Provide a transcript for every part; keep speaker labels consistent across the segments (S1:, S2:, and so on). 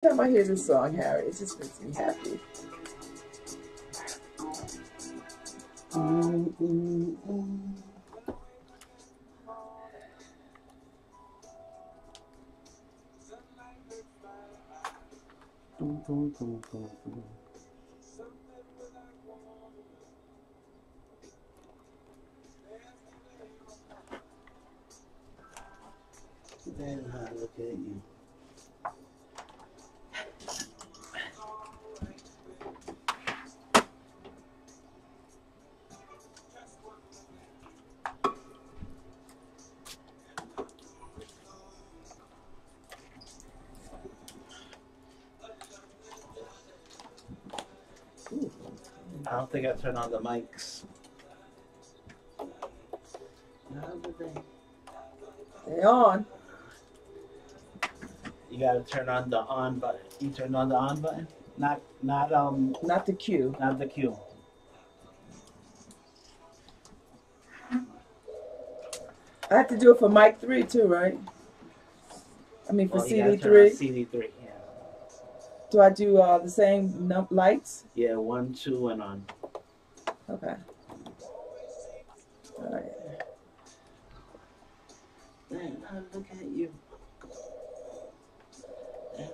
S1: Every time I hear this song, Harry, it just makes me happy.
S2: Then I look at you. I don't think I turned on the mics.
S1: They on.
S2: You gotta turn on the on button. You turned on the on button? Not
S1: the cue.
S2: Not the cue.
S1: I have to do it for mic 3 too, right? I mean for CD3.
S2: CD3, yeah.
S1: Do I do the same lights?
S2: Yeah, 1, 2, and on.
S1: Okay. All right.
S2: Then I look at you.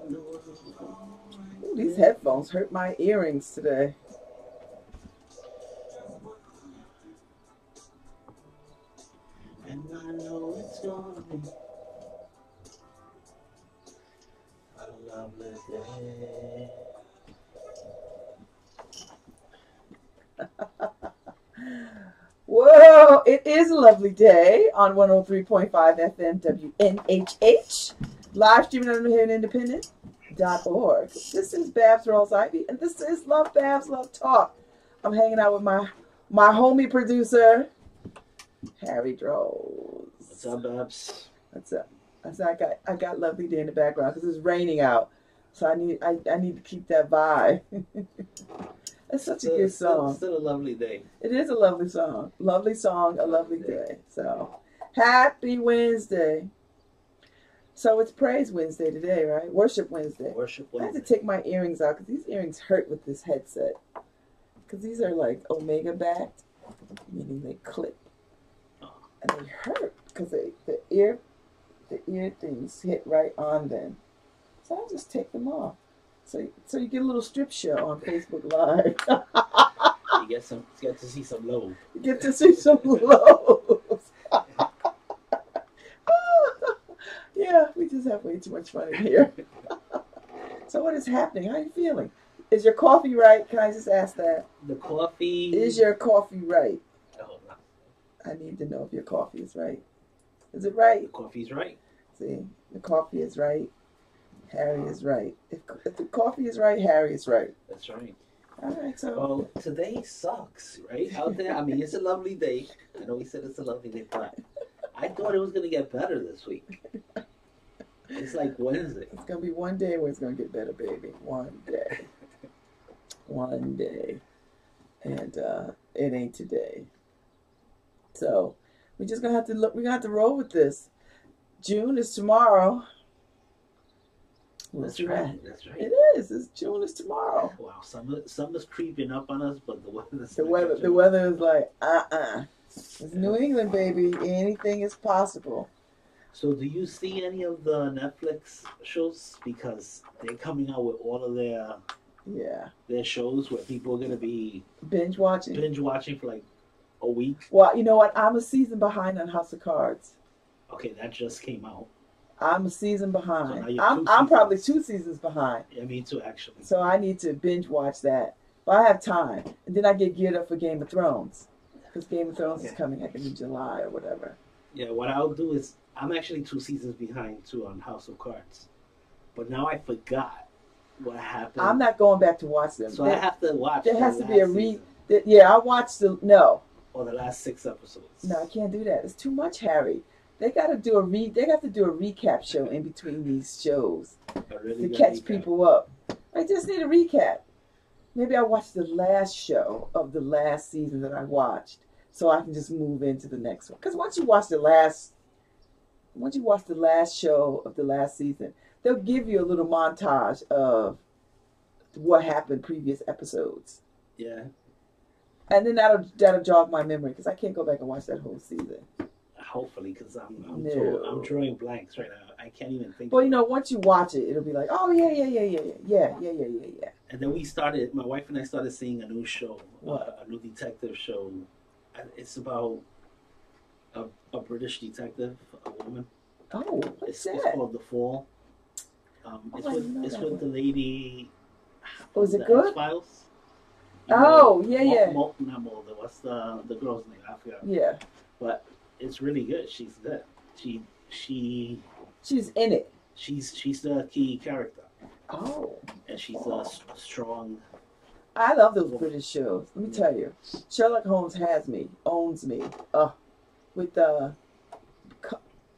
S1: Ooh, these headphones hurt my earrings today.
S2: And I know it's gonna be a lovely day.
S1: Whoa, it is a lovely day on 103.5 FM WNHH. Live streaming on independent.org. This is Babs Rolls Ivy, and this is Love Babs Love Talk. I'm hanging out with my homie producer, Harry Droz.
S2: What's up, Babs?
S1: What's up? I got Lovely Day in the background because it's raining out, so I need to keep that vibe. It's such a good song.
S2: Still a lovely day.
S1: It is a lovely song. Lovely song, a lovely day. So, happy Wednesday. So, it's Praise Wednesday today, right? Worship Wednesday.
S2: Worship Wednesday.
S1: I had to take my earrings out because these earrings hurt with this headset. Because these are like Omega backed, meaning they clip. And they hurt because the ear things hit right on them. So, I'll just take them off. So you get a little strip show on Facebook Live.
S2: You get to see some low.
S1: You get to see some lows. Yeah, we just have way too much fun in here. So what is happening? How are you feeling? Is your coffee right? Can I just ask that?
S2: The coffee.
S1: Is your coffee right?
S2: No.
S1: I need to know if your coffee is right. Is it right?
S2: The coffee's right.
S1: See, the coffee is right. Harry is right. If the coffee is right, Harry is right.
S2: That's right.
S1: All right, so.
S2: Well, today sucks, right? Out there, I mean, it's a lovely day. I know we said it's a lovely day, but I thought it was going to get better this week. It's like Wednesday.
S1: It's going to be one day where it's going to get better, baby. One day. One day. And it ain't today. So, we're just going to have to look. We're going to have to roll with this. June is tomorrow.
S2: That's right. That's right.
S1: It is. It's June is tomorrow.
S2: Wow, summer's creeping up on us, but the weather
S1: is like It's New England, baby. Anything is possible.
S2: So, do you see any of the Netflix shows? Because they're coming out with all of their shows where people are gonna be
S1: binge watching
S2: for like a week.
S1: Well, you know what? I'm a season behind on House of Cards.
S2: Okay, that just came out.
S1: I'm a season behind.
S2: So
S1: I'm probably 2 seasons behind.
S2: Yeah, me too, actually.
S1: So I need to binge watch that. But I have time. And then I get geared up for Game of Thrones. Because Game of Thrones is coming, I think, in July or whatever.
S2: Yeah, what I'll do is, I'm actually 2 seasons behind, too, on House of Cards. But now I forgot what happened.
S1: I'm not going back to watch them.
S2: So I have to watch
S1: there has to be a
S2: season.
S1: Yeah, I watched
S2: Or the last 6 episodes.
S1: No, I can't do that. It's too much, Harry. They got to do They have to do a recap show in between these shows to catch people up. I just need a recap. Maybe I watch the last show of the last season that I watched, so I can just move into the next one. Because once you watch the last show of the last season, they'll give you a little montage of what happened previous episodes.
S2: Yeah.
S1: And then that'll jog my memory because I can't go back and watch that whole season.
S2: Hopefully, because I'm
S1: No.
S2: drawing blanks right now. I can't even think.
S1: Well, you know, once you watch it, it'll be like, oh yeah.
S2: And then my wife and I started seeing a new show, a new detective show. It's about a British detective, a woman.
S1: Oh, what's that?
S2: It's called The Fall. It's with the lady.
S1: Oh, is it good?
S2: X-Files.
S1: Oh, yeah.
S2: Not Mulder. What's the girl's name? I forgot.
S1: Yeah.
S2: But it's really good. She's good.
S1: She's in it.
S2: She's the key character.
S1: Oh.
S2: And she's a strong.
S1: I love those British shows. Let me tell you, Sherlock Holmes owns me. With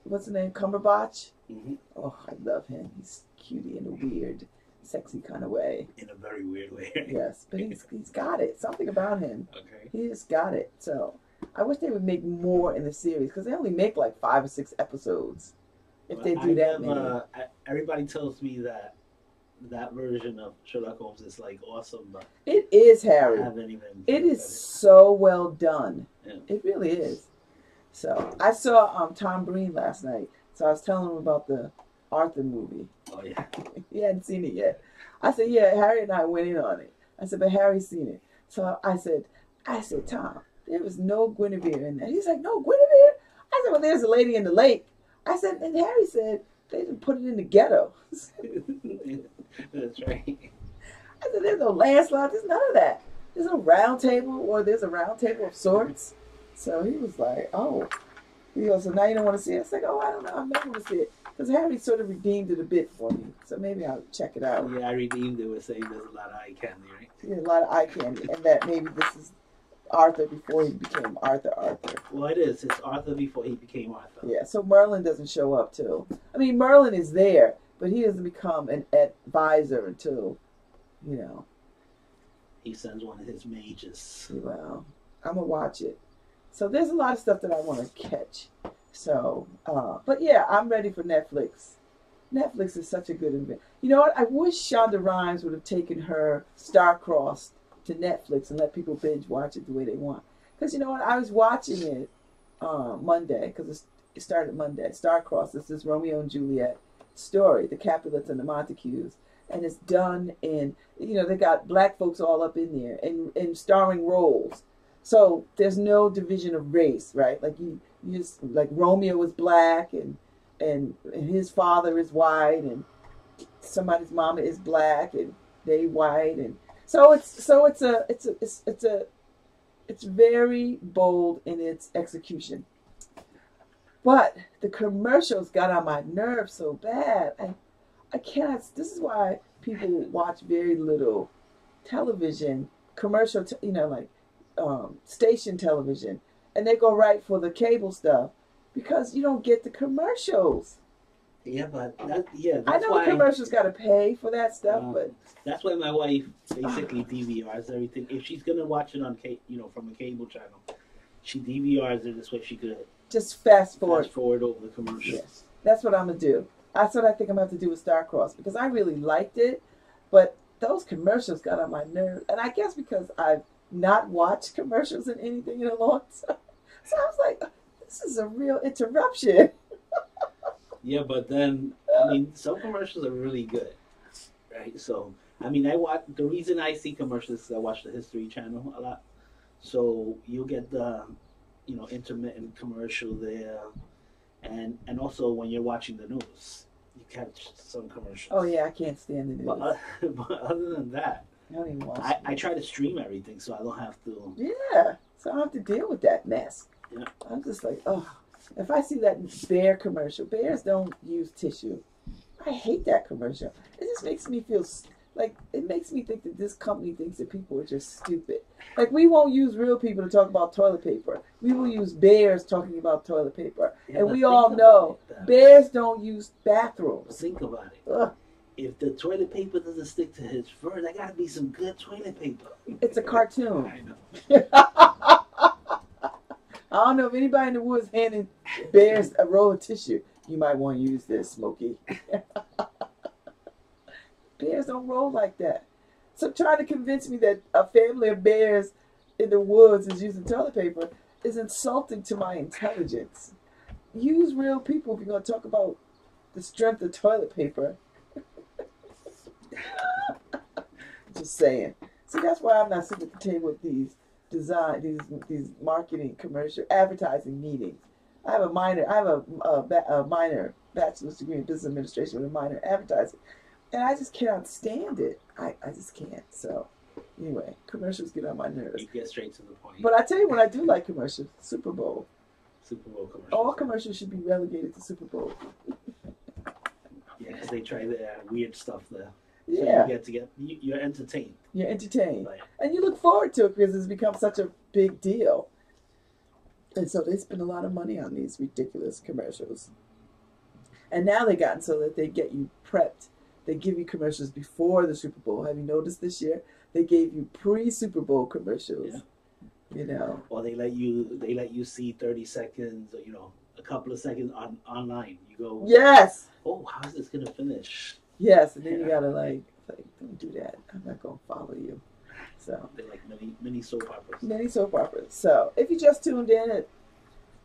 S1: what's the name? Cumberbatch.
S2: Mm-hmm.
S1: Oh, I love him. He's cutie in a weird, sexy kind of way.
S2: In a very weird way.
S1: Yes, but he's got it. Something about him.
S2: Okay.
S1: He just got it. So I wish they would make more in the series because they only make like 5 or 6 episodes. If they do that many.
S2: Everybody tells me that version of Sherlock Holmes is like awesome, but
S1: it is, Harry.
S2: I haven't even.
S1: It is so well done.
S2: Yeah.
S1: It really is. So I saw Tom Breen last night. So I was telling him about the Arthur movie.
S2: Oh yeah.
S1: He hadn't seen it yet. I said, yeah, Harry and I went in on it. I said, but Harry's seen it. So I said, Tom, there was no Guinevere in there. He's like, no Guinevere? I said, well, there's a lady in the lake. I said, and Harry said, they didn't put it in the ghetto.
S2: That's right.
S1: I said, there's no landslide. There's none of that. There's no round table, or there's a round table of sorts. So he was like, oh. He goes, so now you don't want to see it? I was like, oh, I don't know. I'm not going to see it. Because Harry sort of redeemed it a bit for me. So maybe I'll check it out.
S2: Yeah, I redeemed it with saying there's a lot of eye candy, right?
S1: Yeah, a lot of eye candy. And that maybe this is Arthur before he became Arthur.
S2: Well, it is. It's Arthur before he became Arthur.
S1: Yeah, so Merlin doesn't show up, too. I mean, Merlin is there, but he doesn't become an advisor until,
S2: He sends one of his mages.
S1: Well, I'm going to watch it. So there's a lot of stuff that I want to catch. So, but yeah, I'm ready for Netflix. Netflix is such a good event. You know what? I wish Shonda Rhimes would have taken her Star-Crossed to Netflix and let people binge watch it the way they want. Because you know what? I was watching it Monday, because it started Monday. Star-Crossed. This is Romeo and Juliet story, the Capulets and the Montagues. And it's done in, they got black folks all up in there and starring roles. So there's no division of race, right? Like you just like Romeo is black and his father is white and somebody's mama is black and they white, and so it's very bold in its execution. But the commercials got on my nerves so bad. I cannot. This is why people watch very little television, commercial, station television, and they go right for the cable stuff because you don't get the commercials.
S2: Yeah, but
S1: I know commercials got to pay for that stuff, but
S2: that's why my wife basically DVRs everything. If she's gonna watch it on from a cable channel, she DVRs it this way she could
S1: just fast forward
S2: over the commercials.
S1: Yes, that's what I'm gonna do. That's what I think I'm gonna have to do with Star-Crossed because I really liked it, but those commercials got on my nerves, and I guess because I've not watched commercials in anything in a long time, so I was like, this is a real interruption.
S2: Yeah, but then some commercials are really good, right? So the reason I see commercials is I watch the History Channel a lot, so you'll get the intermittent commercial there, and also when you're watching the news, you catch some commercials.
S1: Oh yeah, I can't stand the news.
S2: But other than that,
S1: I don't even watch
S2: I try to stream everything so I don't have to.
S1: Yeah, so I don't have to deal with that mess.
S2: Yeah.
S1: I'm just like, oh, if I see that bear commercial, bears don't use tissue. I hate that commercial. It just makes me feel like, it makes me think that this company thinks that people are just stupid. Like, we won't use real people to talk about toilet paper. We will use bears talking about toilet paper.
S2: Yeah,
S1: and we all know bears don't use bathrooms.
S2: Think about it.
S1: Ugh.
S2: If the toilet paper doesn't stick to his fur, there gotta be some good toilet paper.
S1: It's a cartoon.
S2: I know.
S1: I don't know if anybody in the woods handing bears a roll of tissue. You might want to use this, Smokey. Bears don't roll like that. So trying to convince me that a family of bears in the woods is using toilet paper is insulting to my intelligence. Use real people if you're going to talk about the strength of toilet paper. Just saying. See, that's why I'm not sitting at the table with these marketing, commercial, advertising meetings. I have a minor bachelor's degree in business administration with a minor in advertising, and I just cannot stand it. I just can't. So, anyway, commercials get on my nerves.
S2: You get straight to the point.
S1: But I tell you what, I do like commercials. Super Bowl.
S2: Super Bowl commercials.
S1: All commercials should be relegated to Super Bowl.
S2: Yeah, because they try the weird stuff there. So
S1: Yeah.
S2: you're entertained.
S1: You're entertained.
S2: Like,
S1: And you look forward to it because it's become such a big deal. And so they spend a lot of money on these ridiculous commercials. And now they've gotten so that they get you prepped. They give you commercials before the Super Bowl. Have you noticed this year? They gave you pre-Super Bowl commercials.
S2: Yeah.
S1: You know.
S2: Or they let you see 30 seconds or, a couple of seconds online. You go,
S1: Yes.
S2: oh, how's this going to finish?
S1: Yes. And then you got to like, don't do that. I'm not going to follow you. So
S2: They're like mini soap operas.
S1: many soap operas. So if you just tuned in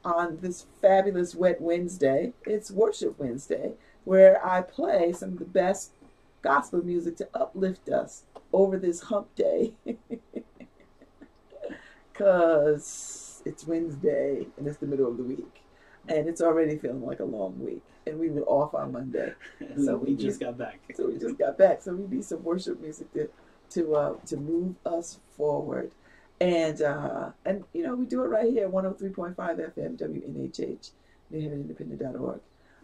S1: on this fabulous wet Wednesday, it's Worship Wednesday, where I play some of the best gospel music to uplift us over this hump day. Because it's Wednesday and it's the middle of the week. And it's already feeling like a long week. And we were off on Monday.
S2: So we just got back.
S1: So we just got back. So we need some worship music to move us forward. And we do it right here, 103.5 FM, WNHH, NewHavenIndependent.org.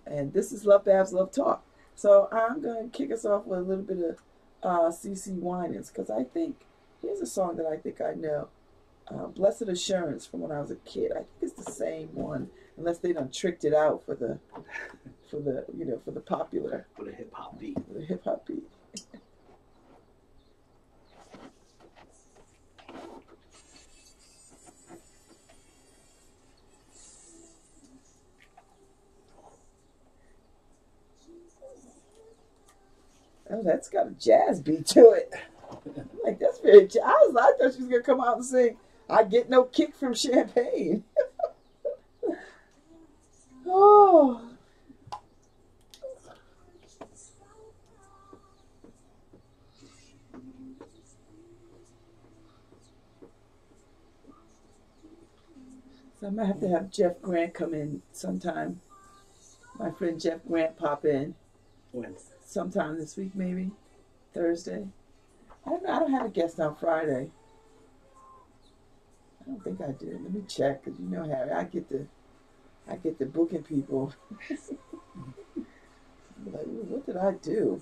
S1: And this is Love Babs Love Talk. So I'm going to kick us off with a little bit of CeCe Winans, because I think, here's a song that I think I know. Blessed Assurance from when I was a kid. I think it's the same one, unless they done tricked it out for the popular.
S2: With a hip hop beat.
S1: With a hip hop beat. Oh, that's got a jazz beat to it. Like, that's very jazz. I thought she was going to come out and sing, I Get No Kick from Champagne. Oh. So I might have to have Jeff Grant come in sometime. My friend Jeff Grant pop in.
S2: When?
S1: Sometime this week, maybe. Thursday. I don't know. I don't have a guest on Friday. I don't think I do. Let me check, because Harry, I get the booking people. Like, what did I do?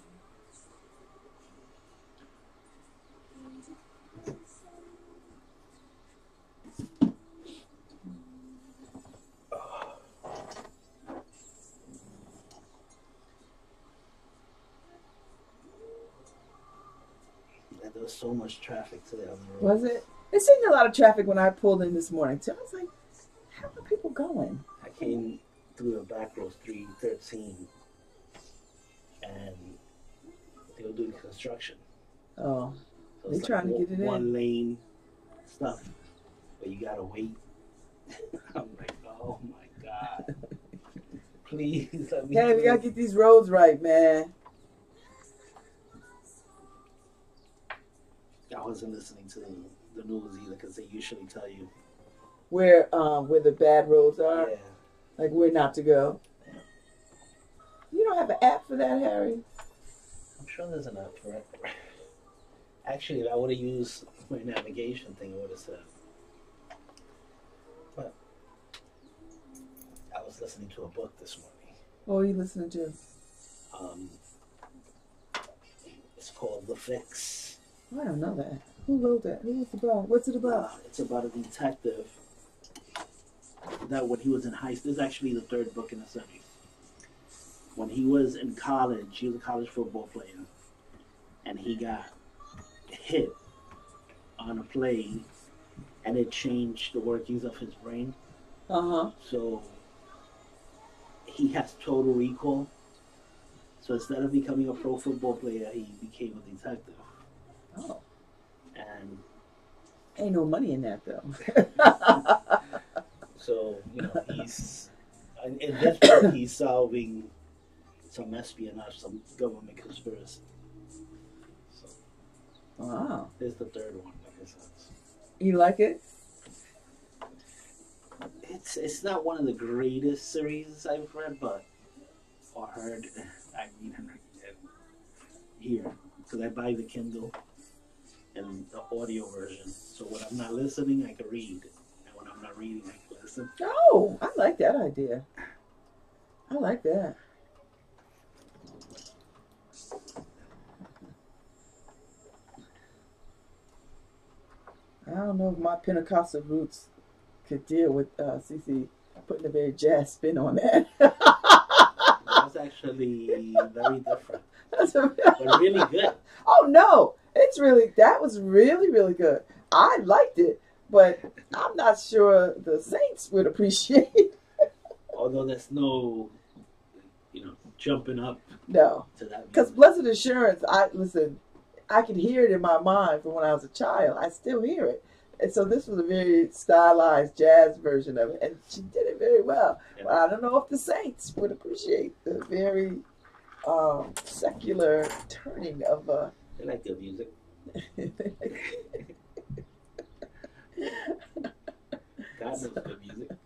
S2: There was so much traffic today on the road.
S1: Was it? It seemed a lot of traffic when I pulled in this morning, too. I was like, how are people going?
S2: I came through the back roads 313, and they were doing construction.
S1: Oh,
S2: So
S1: they trying to get it in.
S2: One lane stuff, but you gotta wait. I'm like, oh my God. Please let me.
S1: Hey, we gotta get these roads right, man.
S2: I wasn't listening to the news either, because they usually tell you
S1: Where the bad roads are,
S2: yeah.
S1: like where not to go.
S2: Yeah.
S1: You don't have an app for that, Harry?
S2: I'm sure there's an app for it. Actually, if I would have used my navigation thing, it would have said. But I was listening to a book this morning.
S1: What are you listening to?
S2: It's called The Fix.
S1: I don't know that. Who wrote that? Who was it about? What's it about?
S2: It's about a detective that when he was in high school, this is actually the third book in the series. When he was in college, he was a college football player, and he got hit on a plane, and it changed the workings of his brain.
S1: Uh-huh.
S2: So he has total recall. So instead of becoming a pro football player, he became a detective.
S1: Oh,
S2: And
S1: ain't no money in that though.
S2: so, he's in this book he's solving some espionage, some government conspiracy. So
S1: Wow.
S2: there's the third one, like I said.
S1: You like it?
S2: It's not one of the greatest series I've read, but or heard. I mean, and here because I buy the Kindle and the audio version. So when I'm not listening, I can read, and when I'm not reading, I can listen.
S1: Oh, I like that idea. I like that. I don't know if my Pentecostal roots could deal with CC putting a very jazz spin on that.
S2: That's actually very different, but really good.
S1: Oh no, that was really, really good. I liked it, but I'm not sure the Saints would appreciate it.
S2: Although there's no, jumping up
S1: No,
S2: to that.
S1: because Blessed Assurance, I could hear it in my mind from when I was a child. I still hear it. And so this was a very stylized jazz version of it, and she did it very well.
S2: Yeah.
S1: But I don't know if the Saints would appreciate the very secular turning of
S2: They like good music. God knows good music.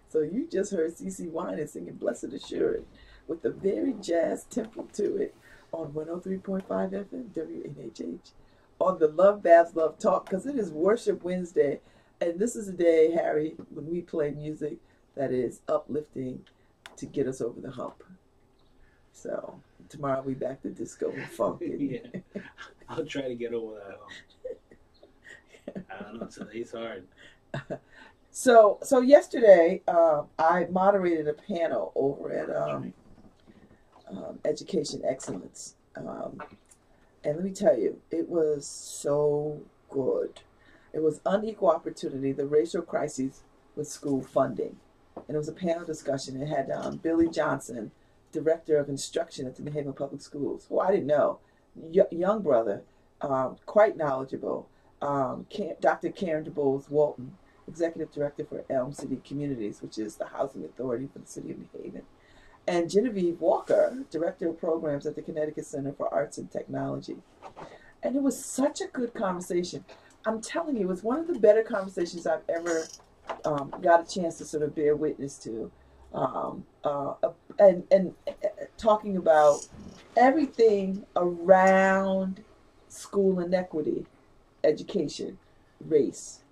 S1: So you just heard CeCe Winans singing Blessed Assurance with a very jazz tempo to it on 103.5 FM WNHH on the Love Babs Love Talk, because it is Worship Wednesday, and this is a day, Harry, when we play music that is uplifting to get us over the hump. So tomorrow we back to disco and funk.
S2: Yeah, I'll try to get over that hump. I don't know, today's hard.
S1: So yesterday, I moderated a panel over at Education Excellence. And let me tell you, it was so good. It was Unequal Opportunity, the Racial Crises with School Funding. And it was a panel discussion. It had Billy Johnson, Director of Instruction at the New Haven Public Schools, who I didn't know, young brother, quite knowledgeable. Dr. Karen DuBose Walton, Executive Director for Elm City Communities, which is the housing authority for the city of New Haven. And Genevieve Walker, Director of Programs at the Connecticut Center for Arts and Technology. And it was such a good conversation. I'm telling you, it was one of the better conversations I've ever got a chance to sort of bear witness to. And talking about everything around school inequity, education, race.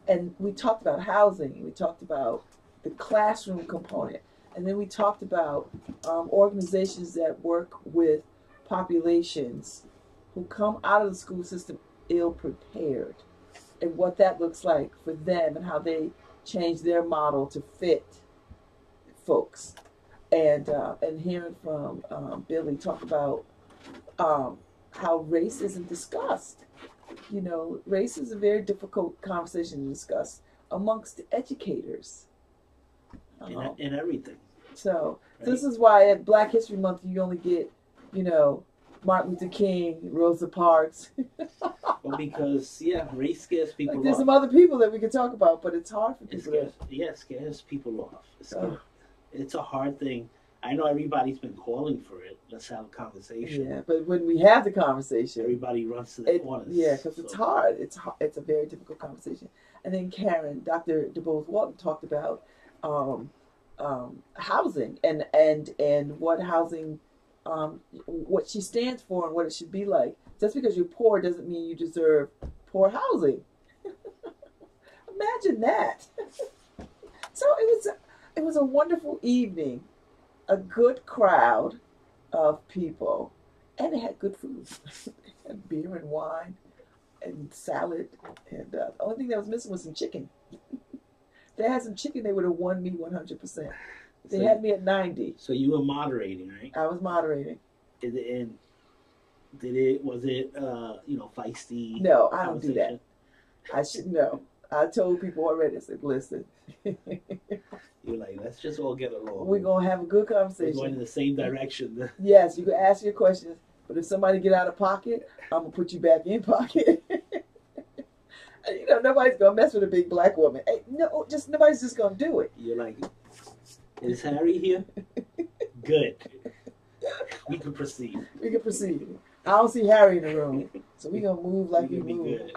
S1: And we talked about housing. We talked about the classroom component. And then we talked about organizations that work with populations who come out of the school system ill-prepared, and what that looks like for them and how they change their model to fit folks. And hearing from Billy talk about how race isn't discussed. Race is a very difficult conversation to discuss amongst educators.
S2: In everything.
S1: So
S2: right?
S1: This is why at Black History Month you only get, Martin Luther King, Rosa Parks.
S2: Well, because race scares people off.
S1: There's some other people that we could talk about, but it's hard for people.
S2: It scares people off. It's a hard thing. I know everybody's been calling for it. Let's have a conversation.
S1: Yeah, but when we have the conversation,
S2: everybody runs to the corners.
S1: Yeah, because it's hard. It's a very difficult conversation. And then Dr. DuBose Walton talked about housing and what housing, what she stands for and what it should be like. Just because you're poor doesn't mean you deserve poor housing. Imagine that. So it was a wonderful evening, a good crowd of people, and it had good food, and beer and wine and salad, and the only thing that was missing was some chicken. If they had some chicken, they would have won me 100%. They had me at 90.
S2: So you were moderating, right?
S1: I was moderating.
S2: Was it feisty?
S1: No, I don't do that. I should know. I told people already. I said, listen.
S2: You're like, let's just all get along.
S1: We're going to have a good conversation.
S2: We're going in the same direction.
S1: Yes, you can ask your questions, but if somebody get out of pocket, I'm going to put you back in pocket. You know, nobody's going to mess with a big black woman. Hey, no, just nobody's just going to do it.
S2: You're like, is Harry here? Good. We can proceed.
S1: We can proceed. I don't see Harry in the room, so we're going to move like we move.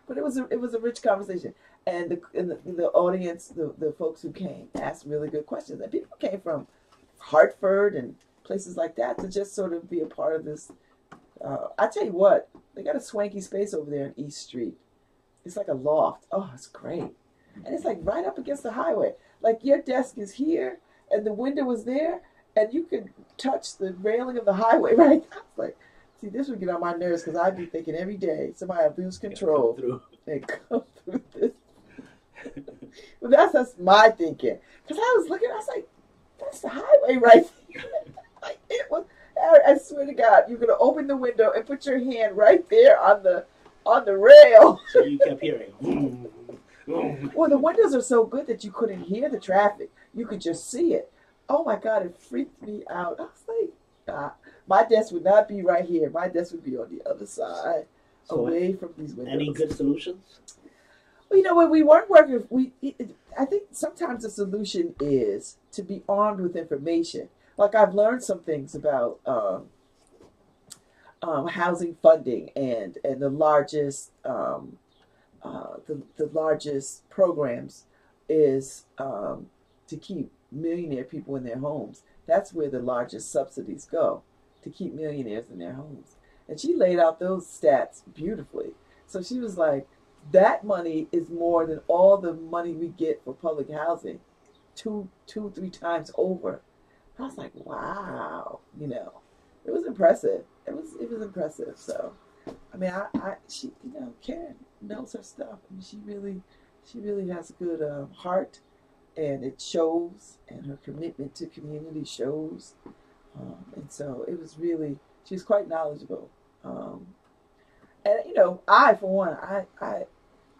S1: But it was a rich conversation. And the audience, the folks who came, asked really good questions. And people came from Hartford and places like that to just sort of be a part of this. I tell you what, they got a swanky space over there on East Street. It's like a loft. Oh, it's great. And it's like right up against the highway. Like your desk is here and the window is there and you could touch the railing of the highway, right? I was like, see, this would get on my nerves because I'd be thinking every day somebody will lose control and come through this. Well, that's my thinking. Because I was looking, I was like, that's the highway right there. Like, it was, I swear to God, you're going to open the window and put your hand right there on the rail.
S2: So you kept hearing.
S1: Well, the windows are so good that you couldn't hear the traffic. You could just see it. Oh, my God, it freaked me out. I was like, my desk would not be right here. My desk would be on the other side, away from these windows.
S2: Any good solutions?
S1: Well, you know, when we weren't working, I think sometimes the solution is to be armed with information. Like I've learned some things about housing funding and the largest the largest programs is to keep millionaire people in their homes. That's where the largest subsidies go, to keep millionaires in their homes. And she laid out those stats beautifully. So she was like, that money is more than all the money we get for public housing, two, 3 times over. I was like, wow, you know, it was impressive. It was impressive. So, I mean, she, you know, Karen knows her stuff. I mean, she really has a good heart, and it shows, and her commitment to community shows. And so it was really, she was quite knowledgeable. And, you know, for one,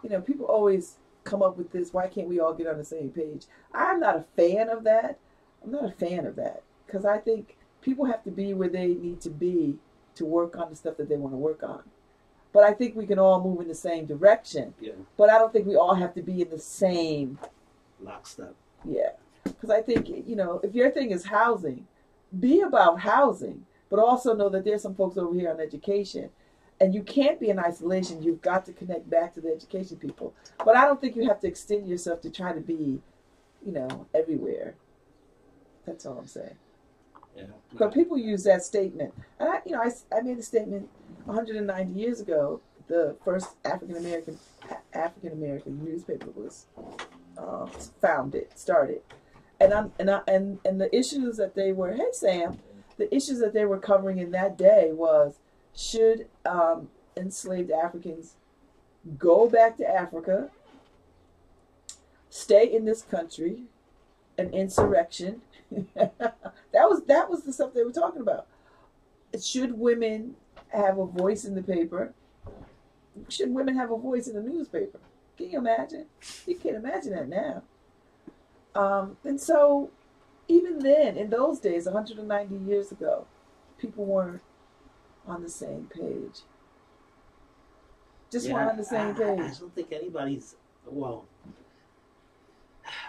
S1: you know, people always come up with this, why can't we all get on the same page? I'm not a fan of that. I'm not a fan of that because I think people have to be where they need to be to work on the stuff that they want to work on. But I think we can all move in the same direction.
S2: Yeah.
S1: But I don't think we all have to be in the same
S2: lockstep.
S1: Yeah. Because I think, you know, if your thing is housing, be about housing, but also know that there's some folks over here on education. And you can't be in isolation. You've got to connect back to the education people. But I don't think you have to extend yourself to try to be, you know, everywhere. That's all I'm saying.
S2: Yeah.
S1: But people use that statement. And I made a statement 190 years ago. The first African American newspaper was started. And the issues that they were, hey Sam, the issues that they were covering in that day was, should enslaved Africans go back to Africa, stay in this country, an insurrection? that was the stuff they were talking about. Should women have a voice in the paper? Should women have a voice in the newspaper? Can you imagine? You can't imagine that now. And so, even then, in those days, 190 years ago, people weren't on the same page. Weren't on the same page.
S2: I don't think anybody's, well,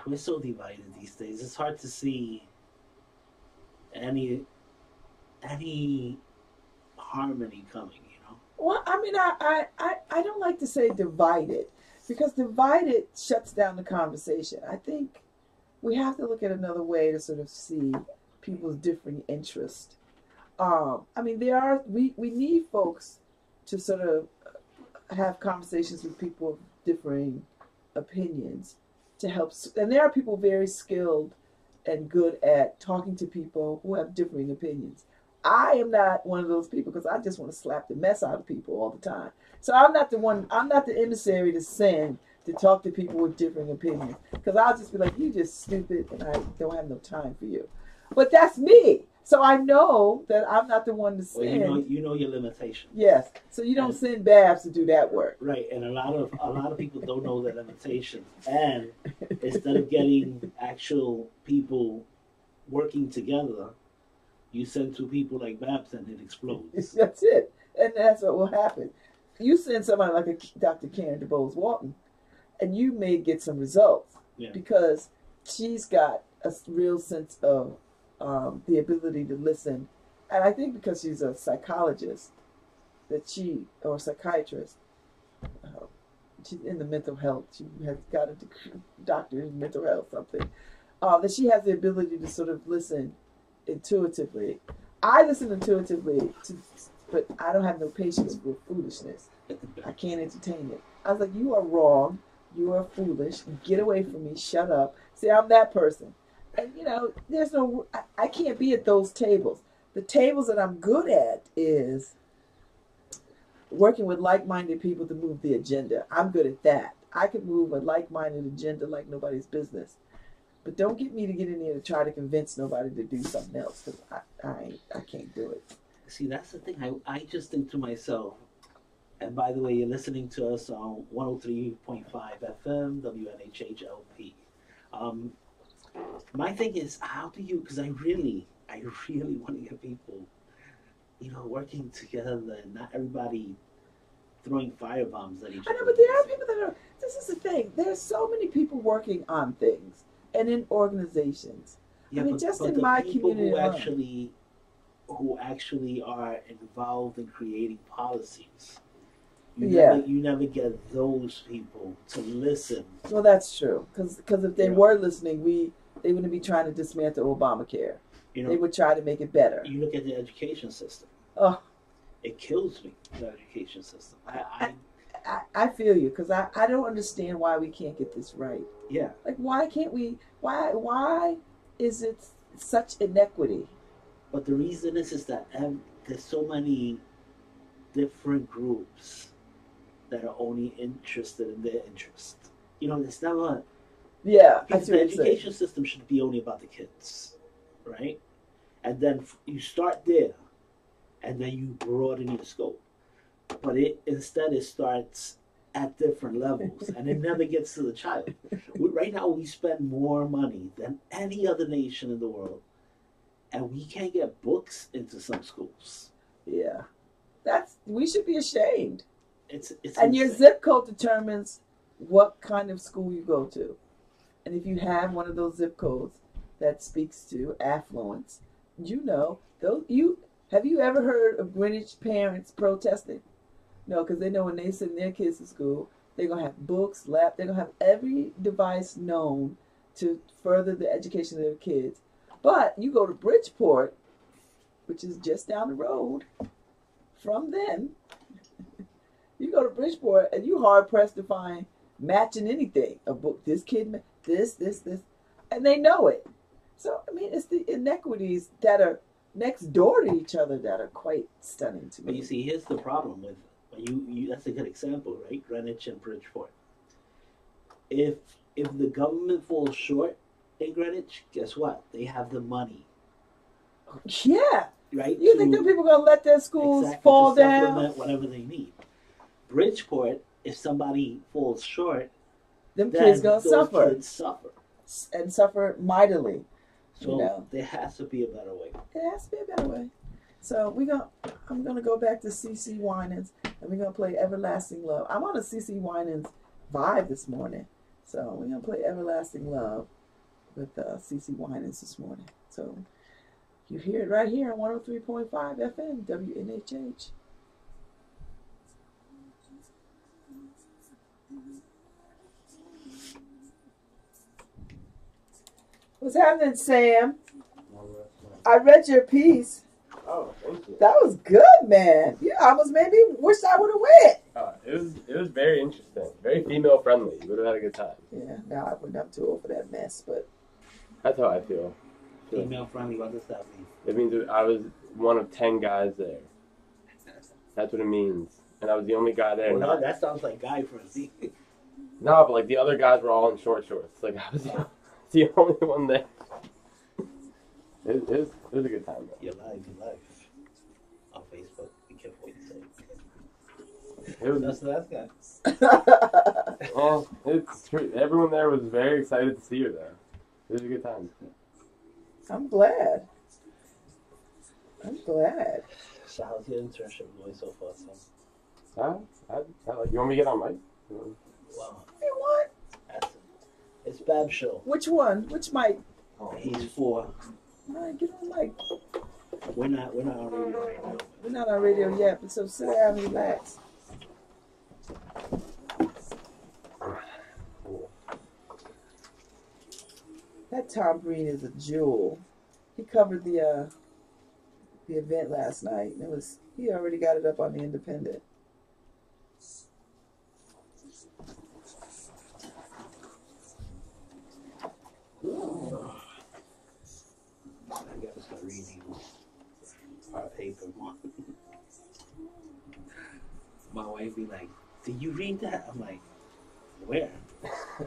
S2: we're so divided these days. It's hard to see any harmony coming, you know?
S1: Well, I mean, I don't like to say divided, because divided shuts down the conversation. I think we have to look at another way to sort of see people's differing interests. I mean, we need folks to sort of have conversations with people of differing opinions to help. And there are people very skilled and good at talking to people who have differing opinions. I am not one of those people because I just want to slap the mess out of people all the time. So I'm not the emissary to send to talk to people with differing opinions, because I'll just be like, you just stupid and I don't have no time for you. But that's me. So I know that I'm not the one to send.
S2: Well, you know your limitations.
S1: Yes. So you don't send Babs to do that work.
S2: Right, and a lot of people don't know their limitations. And instead of getting actual people working together, you send two people like Babs and it explodes.
S1: That's it. And that's what will happen. You send somebody like a Dr. Karen DeBose Walton, and you may get some results because she's got a real sense of the ability to listen. And I think because she's a psychologist, or psychiatrist, she's in the mental health, she has got a doctor in mental health, something, that she has the ability to sort of listen intuitively. I listen intuitively, but I don't have no patience for foolishness. I can't entertain it. I was like, you are wrong. You are foolish. Get away from me. Shut up. See, I'm that person. And, I can't be at those tables. The tables that I'm good at is working with like-minded people to move the agenda. I'm good at that. I can move a like-minded agenda like nobody's business. But don't get me to get in there to try to convince nobody to do something else, because I can't do it.
S2: See, that's the thing. I just think to myself, and by the way, you're listening to us on 103.5 FM, WNHHLP. My thing is, how do you, because I really want to get people, working together and not everybody throwing firebombs at each other.
S1: I know, but there are people that are, this is the thing, there's so many people working on things and in organizations.
S2: Yeah,
S1: I mean,
S2: but,
S1: just
S2: but
S1: in
S2: the
S1: my
S2: people
S1: community
S2: who actually are involved in creating policies, you never get those people to listen.
S1: Well, that's true, because if they were listening, they wouldn't be trying to dismantle Obamacare. They would try to make it better.
S2: You look at the education system.
S1: Oh,
S2: it kills me, the education system.
S1: I feel you, because I don't understand why we can't get this right.
S2: Yeah.
S1: Like, why can't we? Why is it such inequity?
S2: But the reason is that there's so many different groups that are only interested in their interest. It's never.
S1: Yeah,
S2: because the education system should be only about the kids, right? And then you start there, and then you broaden your scope. But instead it starts at different levels, and it never gets to the child. Right now, we spend more money than any other nation in the world, and we can't get books into some schools.
S1: Yeah, we should be ashamed.
S2: It's
S1: and
S2: insane.
S1: Your zip code determines what kind of school you go to, and if you have one of those zip codes that speaks to affluence, have you ever heard of Greenwich parents protesting? No, because they know when they send their kids to school, they're going to have books, they're going to have every device known to further the education of their kids. But you go to Bridgeport, which is just down the road from them, you go to Bridgeport and you're hard-pressed to find matching anything. A book, this kid, this, and they know it. So, I mean, it's the inequities that are next door to each other that are quite stunning to me.
S2: But you see, here's the problem with, that's a good example, right? Greenwich and Bridgeport. If the government falls short in Greenwich, guess what? They have the money.
S1: Yeah.
S2: Right?
S1: You think that people are going to let their schools fall down?
S2: Whatever they need. Bridgeport, if somebody falls short,
S1: them kids going to suffer.
S2: Kids suffer.
S1: And suffer mightily.
S2: So there has to be a better way.
S1: There has to be a better way. So I'm gonna go back to CeCe Winans, and we're gonna play Everlasting Love. I'm on a CeCe Winans vibe this morning, so we're gonna play Everlasting Love with CeCe Winans this morning. So you hear it right here on 103.5 FM WNHH. What's happening, Sam? I read your piece.
S3: Oh, thank you.
S1: That was good, man. You almost made me wish I would have went.
S3: It was very interesting. Very female friendly. You would have had a good time.
S1: Yeah, no, I wouldn't have too old for that mess, but
S3: that's how I feel.
S2: Female friendly, what does that mean?
S3: It means I was one of 10 guys there. That's what it means. And I was the only guy there.
S2: Well, no, that sounds like guy friendly.
S3: No, but like the other guys were all in short shorts. Like I was the only one there. It was a good time, though.
S2: You're live on Facebook. Be careful what you say.
S3: It was,
S2: That's the last guy.
S3: well, it's true. Everyone there was very excited to see her, though. It was a good time.
S1: I'm glad. I'm glad.
S2: So how's your internship going so far, son?
S3: You want me to get on mic?
S2: Wow.
S1: Hey, what?
S2: It's Bab's show.
S1: Which one? Which mic?
S2: He's 4.
S1: All right, get on mic.
S2: We're not on radio right now.
S1: We're not on radio yet, but so sit down and relax. That Tom Green is a jewel. He covered the event last night, and he already got it up on the Independent.
S2: I gotta start reading our paper more. My wife be like, "Did you read that?" I'm like, "Where?"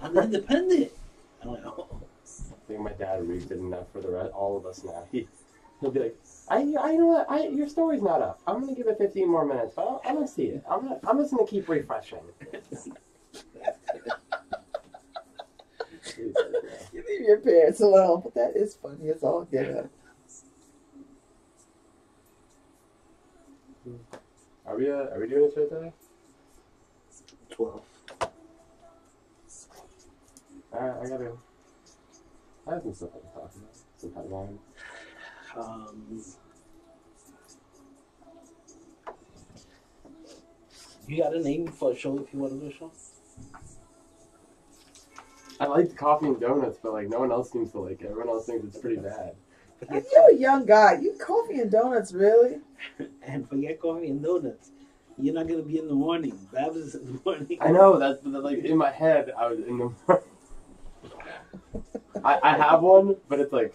S2: On the Independent. I'm like, "Oh."
S3: I think my dad reads it enough for all of us now. He'll be like, I know what, your story's not up. I'm gonna give it 15 more minutes, but I'm gonna see it. I'm just gonna keep refreshing.
S1: You leave your parents alone, but that is funny. It's all get up.
S3: Are we doing a show today?
S2: 12.
S3: Alright, I have some stuff I can talk about. Some headlines.
S2: You got a name for a show if you want to do a show?
S3: I liked Coffee and Donuts, but like no one else seems to like it. Everyone else thinks it's pretty bad.
S1: You're a young guy. You Coffee and Donuts, really?
S2: And forget Coffee and Donuts. You're not gonna be in the morning. Babs is in the morning.
S3: I know, that's like in my head. I was in the morning. I have one, but it's like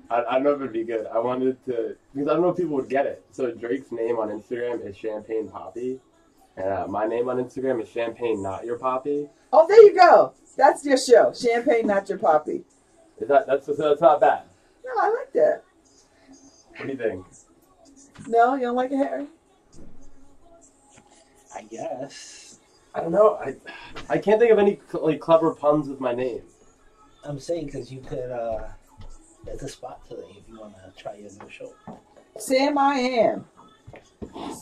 S3: I don't know if it'd be good. I wanted to because I don't know if people would get it. So Drake's name on Instagram is Champagne Poppy, and my name on Instagram is Champagne Not Your Poppy.
S1: Oh, there you go. That's your show. Champagne Not Your Poppy.
S3: That's not bad.
S1: No, I like that.
S3: What do you think?
S1: No, you don't like it, Harry?
S2: I guess.
S3: I don't know. I can't think of any like clever puns with my name.
S2: I'm saying because you could. There's a spot today if you want to try your new show.
S1: Sam, I am.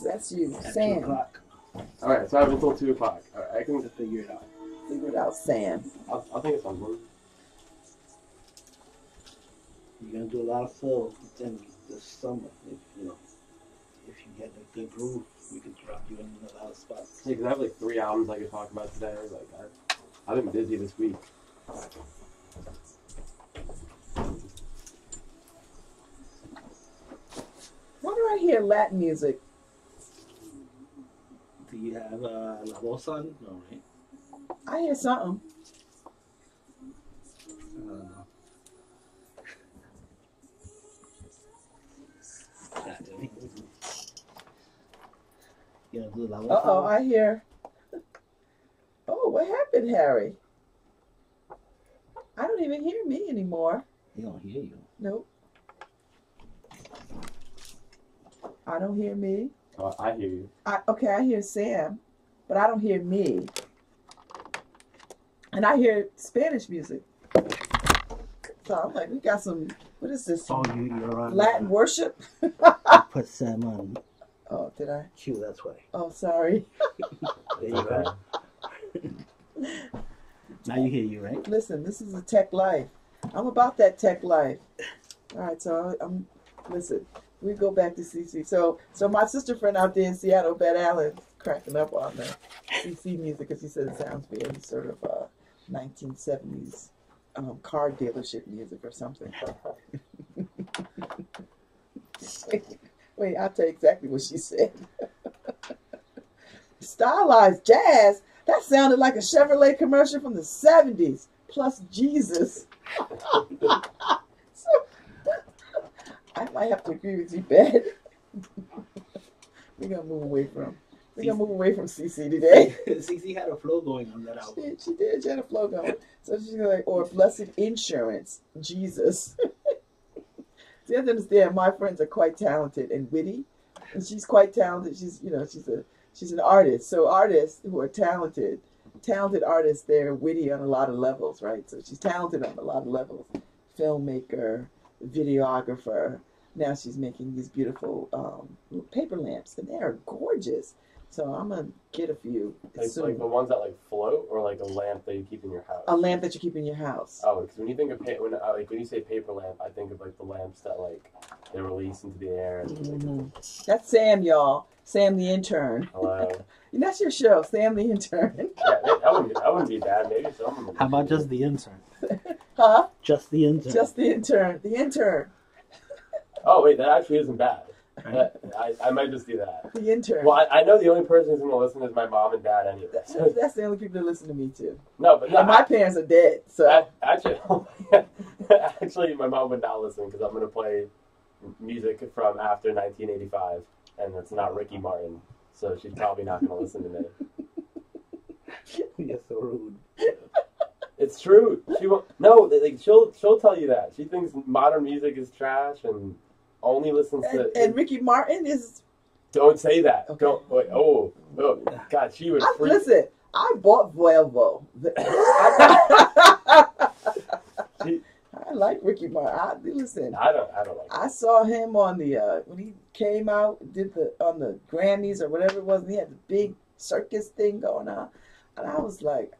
S1: That's you,
S2: At
S1: Sam.
S2: 2 o'clock.
S3: All right, so I have until 2 o'clock. All right, I can
S2: To figure it out.
S1: Figure it out, Sam.
S3: I'll think of something.
S2: You're gonna do a lot of film in this summer. If you get a good groove, we could drop you in a lot of spots.
S3: Yeah, 'cause I have like 3 albums I could talk about today. Like I've been busy this week.
S1: Why do I hear Latin music?
S2: Do you have La Voz on? No, right?
S1: I hear something.
S2: I don't know. You know, do La Voz
S1: Uh-oh,
S2: on?
S1: I hear. Oh, what happened, Harry? I don't even hear me anymore.
S2: He don't hear you.
S1: Nope. I don't hear me.
S3: Oh, I hear you.
S1: Okay, I hear Sam, but I don't hear me. And I hear Spanish music. So I'm like, we got some, what is this?
S2: Oh, you're on
S1: Latin worship?
S2: You put Sam on
S1: Oh, did I?
S2: Q, that's why.
S1: Oh, sorry.
S2: There you go. Now you hear you, right?
S1: Listen, this is a tech life. I'm about that tech life. All right, so listen, we go back to CC. So my sister friend out there in Seattle, Bet Allen, cracking up on the CC music because he said it sounds very sort of 1970s car dealership music or something. Wait, I'll tell you exactly what she said. Stylized jazz? That sounded like a Chevrolet commercial from the 70s, plus Jesus. So, I might have to agree with you, Ben. We're gonna move away from CC today.
S2: CC had a flow going on that album.
S1: She did. She had a flow going. So she's like, or Blessed Insurance, Jesus. So you have to understand, my friends are quite talented and witty, and she's quite talented. She's an artist. So artists who are talented artists, they're witty on a lot of levels, right? So she's talented on a lot of levels. Filmmaker, videographer. Now she's making these beautiful paper lamps, and they are gorgeous. So I'm gonna get a few.
S3: It's like the ones that like float, or like a lamp that you keep in your house.
S1: A lamp that you keep in your house.
S3: Oh, because when you think of when you say paper lamp, I think of like the lamps that like they release into the air. And,
S1: That's Sam, y'all. Sam the intern.
S3: Hello.
S1: And that's your show, Sam the intern.
S3: Yeah, that wouldn't be bad. Maybe someone.
S2: How about just the intern?
S1: Huh?
S2: Just the intern.
S1: Just the intern. The intern.
S3: Oh wait, that actually isn't bad. I might just do that.
S1: The intern.
S3: Well, I know the only person who's going to listen is my mom and dad anyway. So.
S1: That's the only people that listen to me too.
S3: No, but no,
S1: and my parents are dead. So
S3: actually, my mom would not listen because I'm going to play music from after 1985, and it's not Ricky Martin, so she's probably not going to listen to me.
S2: You're so rude.
S3: It's true. She won't. No, like she'll tell you that she thinks modern music is trash and only listens to.
S1: And Ricky Martin is.
S3: Don't say that.
S1: Okay.
S3: Don't. Wait, oh, God, she would.
S1: Listen, I bought Volvo. I like Ricky Martin. Listen,
S3: I don't like.
S1: I saw him on the when he came out, on the Grammys or whatever it was, and he had the big circus thing going on, and I was like,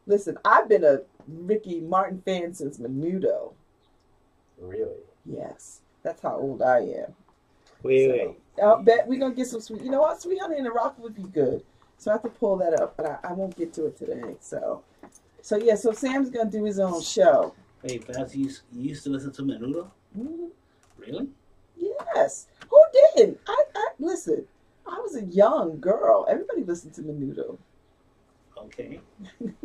S1: listen, I've been a Ricky Martin fan since Menudo.
S3: Really?
S1: Yes, that's how old I am.
S2: Wait.
S1: I'll bet we're gonna get some sweet. You know what? Sweet Honey in the Rock would be good. So I have to pull that up, but I won't get to it today. So yeah. So Sam's gonna do his own show.
S2: Hey, Betsy, you used to listen to Menudo?
S1: Mm-hmm.
S2: Really?
S1: Yes. Who didn't? I listen. I was a young girl. Everybody listened to Menudo.
S2: Okay.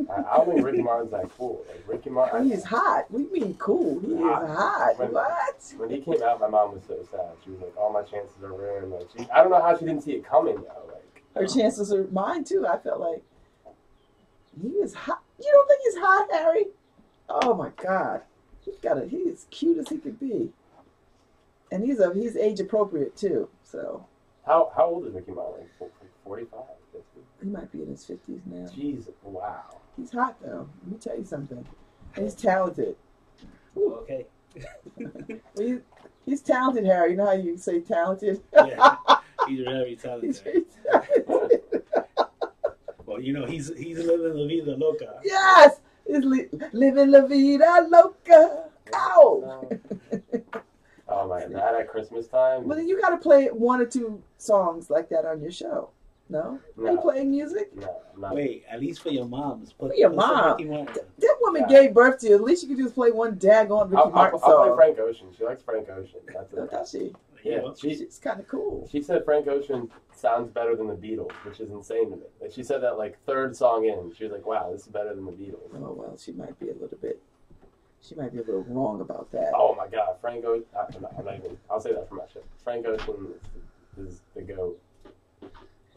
S3: I don't think Ricky Martin's that cool. Like Ricky Martin.
S1: He's hot. We mean cool. He is hot. What?
S3: When he came out, my mom was so sad. She was like, "All my chances are ruined." Like, I don't know how she didn't see it coming though. Like
S1: her chances are mine too. I felt like he is hot. You don't think he's hot, Harry? Oh my God, he's cute as he could be, and he's age appropriate too. So
S3: how old is Ricky Martin? Like 45, 50?
S1: He might be in his 50s now.
S3: Jeez, wow.
S1: He's hot though. Let me tell you something. He's talented.
S2: Ooh, okay.
S1: He's talented, Harry. You know how you say talented?
S2: Yeah, he's very talented.
S1: He's very talented.
S2: Well, you know, he's living la vida loca.
S1: Yes, he's living la vida loca. Ow!
S3: Oh my! That at Christmas time.
S1: Well, then you got to play one or two songs like that on your show. No? Are you playing music?
S3: No, I'm not.
S2: Wait, at least for your mom.
S1: For your mom. That woman gave birth to you. At least you could just play one daggone Ricky Martin song.
S3: I'll play Frank Ocean. She likes Frank Ocean. That's it.
S1: Does she?
S3: Yeah,
S1: she's kind of cool.
S3: She said Frank Ocean sounds better than the Beatles, which is insane to me. Like she said that like third song in, she was like, "Wow, this is better than the Beatles."
S1: Oh well, she might be a little wrong about that.
S3: Oh my God, Frank Ocean. I'm not even. I'll say that for my show. Frank Ocean is the GOAT.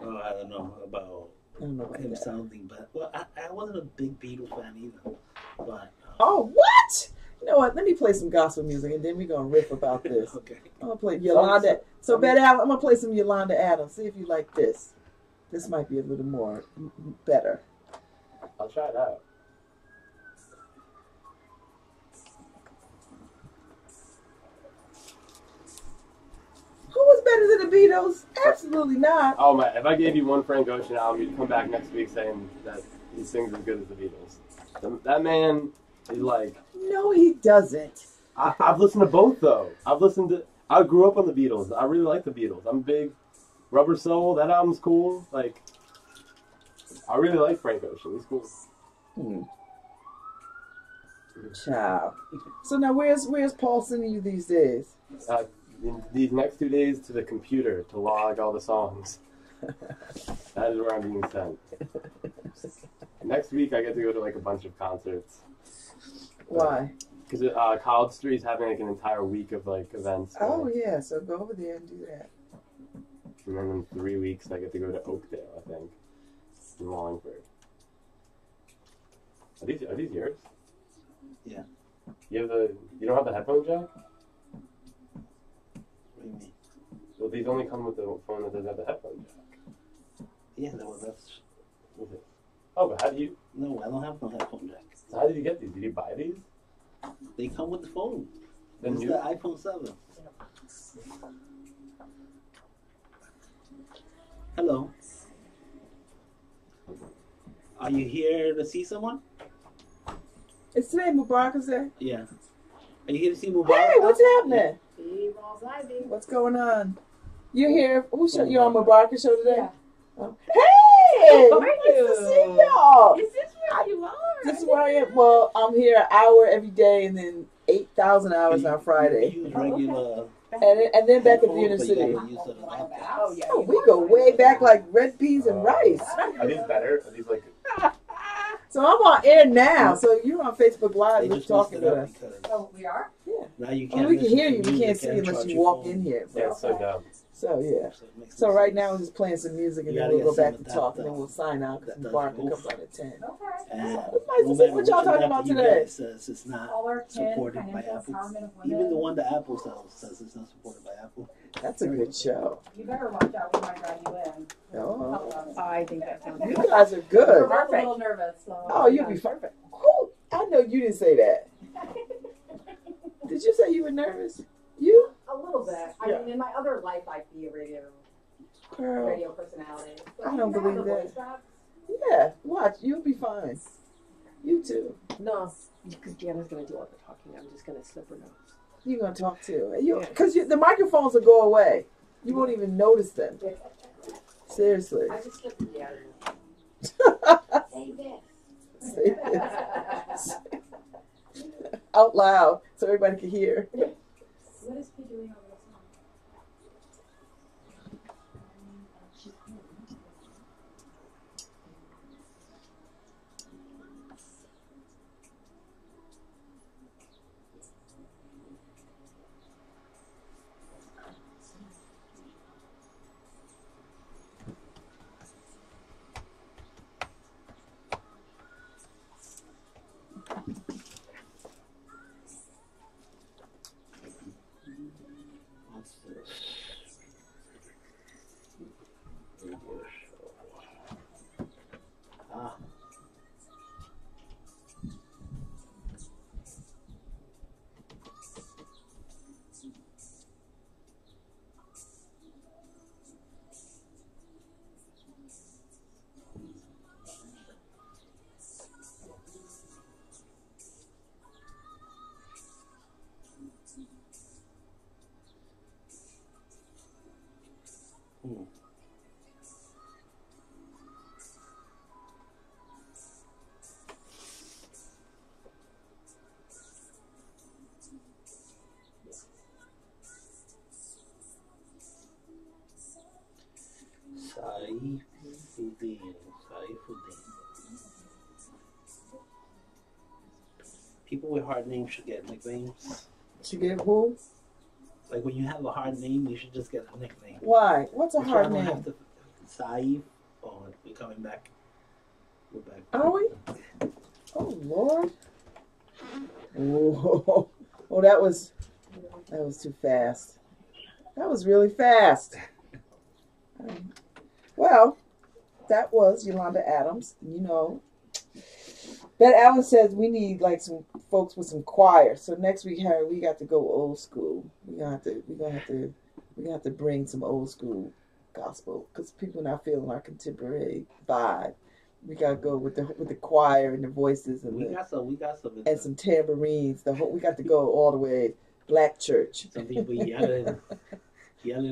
S2: Oh, I don't know about him sounding bad. Well, I wasn't a big Beatles fan either. But
S1: oh, what? You know what? Let me play some gospel music, and then we're gonna riff about this.
S2: Okay.
S1: I'm gonna play Yolanda. So, Betty, I'm gonna play some Yolanda Adams. See if you like this. This might be a little more better.
S3: I'll try it out.
S1: Who was better than the Beatles? Absolutely not.
S3: Oh my! If I gave you one Frank Ocean album, you'd come back next week saying that he sings as good as the Beatles. That man is like.
S1: No, he doesn't.
S3: I've listened to both though. I grew up on the Beatles. I really like the Beatles. I'm a big Rubber Soul. That album's cool. Like, I really like Frank Ocean. He's cool.
S1: Ciao. So now, where's Paul sending you these days?
S3: In these next 2 days to the computer to log all the songs. That is where I'm being sent. Next week I get to go to like a bunch of concerts.
S1: Why?
S3: Because College Street is having like an entire week of like events.
S1: Oh yeah, so go over there and do that.
S3: And then in 3 weeks I get to go to Oakdale, I think, in Wallingford. Are these yours?
S2: Yeah.
S3: You don't have the headphone jack? Well, these only come with the phone that doesn't have the headphone jack.
S2: Yeah, no, that's.
S3: Okay. Oh, but how do you?
S2: No, I don't have no headphone jack.
S3: So how did you get these? Did you buy these?
S2: They come with the phone.
S3: The
S2: It's
S3: new.
S2: the iPhone 7. Hello. Are you here to see someone?
S1: Is today Mubarak's Day?
S2: Yeah. Are you here to see Mubarak?
S1: Hey, what's happening?
S4: Steve Ivy.
S1: What's going on? You here? Who's show? You on Mubarak's show today?
S4: Yeah.
S1: Oh. Hey!
S4: How are
S1: Nice
S4: you?
S1: to see y'all.
S4: Is this where you are?
S1: This is where I am. Well, I'm here an hour every day and then 8,000 hours on Friday.
S2: You use regular.
S1: And then back at the
S2: headphones, but you
S1: university.
S2: gotta use the laptop.
S4: Oh, yeah.
S1: Oh, we go way back like red peas and rice.
S3: Are these better? Are these like?
S1: So I'm on air now. So you're on Facebook Live.
S2: They
S1: You're
S2: just
S1: talking
S2: messed it
S1: with
S2: up
S1: us.
S2: because
S4: Oh, we are?
S1: Yeah.
S2: now you
S1: I
S2: can't.
S1: mean, we can
S2: listen
S1: hear
S2: to
S1: you. We
S2: music
S1: can't see
S2: and
S1: unless
S2: charge
S1: you
S2: your
S1: walk
S2: phone.
S1: in here.
S3: Yeah, it's so dumb.
S1: So yeah.
S2: So it makes
S1: So
S2: no
S1: right
S2: sense.
S1: now we're just playing some music and
S2: You
S1: then
S2: gotta
S1: we'll go
S2: get
S1: back
S2: some
S1: and
S2: of
S1: talk
S2: that
S1: and then we'll sign out because
S2: that does
S1: Mubarak will
S2: both.
S1: come on at 10.
S4: Okay.
S2: And
S1: It's nice to
S2: no
S1: see
S2: matter
S1: what y'all
S2: which
S1: talking
S2: app
S1: about
S2: you
S1: today.
S2: get says it's not
S4: Caller 10,
S2: supported by
S4: financial
S2: Apple.
S4: empowerment of women.
S2: Even the one that Apple sells says it's not supported by Apple.
S1: That's a good show.
S4: You better watch out. We might drive you in.
S1: Oh,
S5: I think that sounds
S1: you
S5: good.
S1: guys are
S4: We're
S1: good.
S4: both a little nervous. So
S1: Oh, you'll be perfect. Who? I know you didn't say that. Did you say you were nervous? You?
S4: A little bit.
S1: Yeah.
S4: I mean, in my other life, I'd be a radio
S1: Girl.
S4: personality.
S1: I don't believe
S4: the
S1: that.
S4: voice box.
S1: Yeah, watch. You'll be fine. You too.
S5: No, because Deanna's going to do all the talking. I'm just going to slip her notes.
S1: You're going to talk too. You,
S5: Yeah.
S1: because the microphones will go away. You won't even notice them. Seriously.
S4: I just slipped it down. Say this.
S1: Say this. Out loud so everybody can hear.
S4: What is he doing over the phone?
S2: What's this? Ah. Hmm. Saifuddin. People with hard names should get nicknames.
S1: She get who?
S2: Like when you have a hard name, you should just get a nickname.
S1: Why? What's a
S2: Which
S1: hard
S2: I don't
S1: name?
S2: have to- Saif. Oh, we're coming back. We're back.
S1: Are we? Oh Lord! Whoa! Oh, that was too fast. That was really fast. Well, that was Yolanda Adams. You know, Bet Allen says we need like some folks with some choir. So next week, Harry, we got to go old school. We're gonna have to bring some old school gospel because people not feeling our contemporary vibe. We gotta go with the choir and the voices and
S2: We got some.
S1: and some tambourines. We got to go all the way black church.
S2: Some people yelling,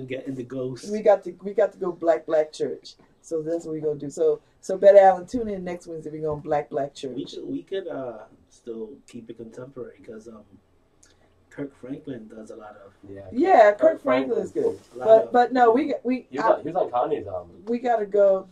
S2: getting the ghost.
S1: We got to go black church. So that's what we're gonna do. So Bet Allen, tune in next Wednesday. We're going black church.
S2: We could still keep it contemporary because Kirk Franklin does a lot of.
S1: Yeah, Kirk Franklin is good. But no,
S3: He was on Kanye's album.
S1: we gotta go.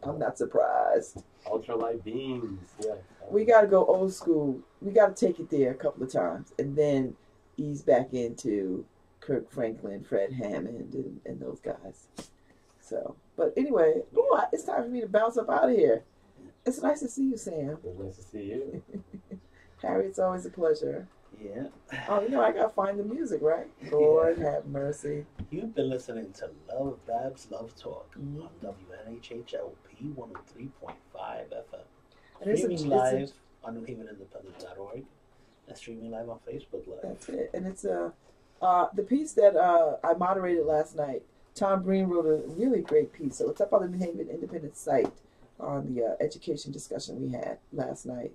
S1: I'm not surprised.
S3: Ultralight beams. Yeah.
S1: We gotta go old school. We gotta take it there a couple of times and then ease back into Kirk Franklin, Fred Hammond, and those guys. So, but anyway, it's time for me to bounce up out of here. It's nice to see you, Sam.
S3: It was nice to see you.
S1: Harry, it's always a pleasure.
S2: Yeah.
S1: Oh, you know, I gotta find the music, right? Lord have mercy.
S2: You've been listening to Love Babs Love Talk
S1: Mhm.
S2: on WNHHLP 103.5 FM.
S1: And it's
S2: Streaming live on NewHavenIndependent.org and streaming live on Facebook Live.
S1: That's it. And it's the piece that I moderated last night. Tom Breen wrote a really great piece. So it's up on the New Haven Independent site on the education discussion we had last night.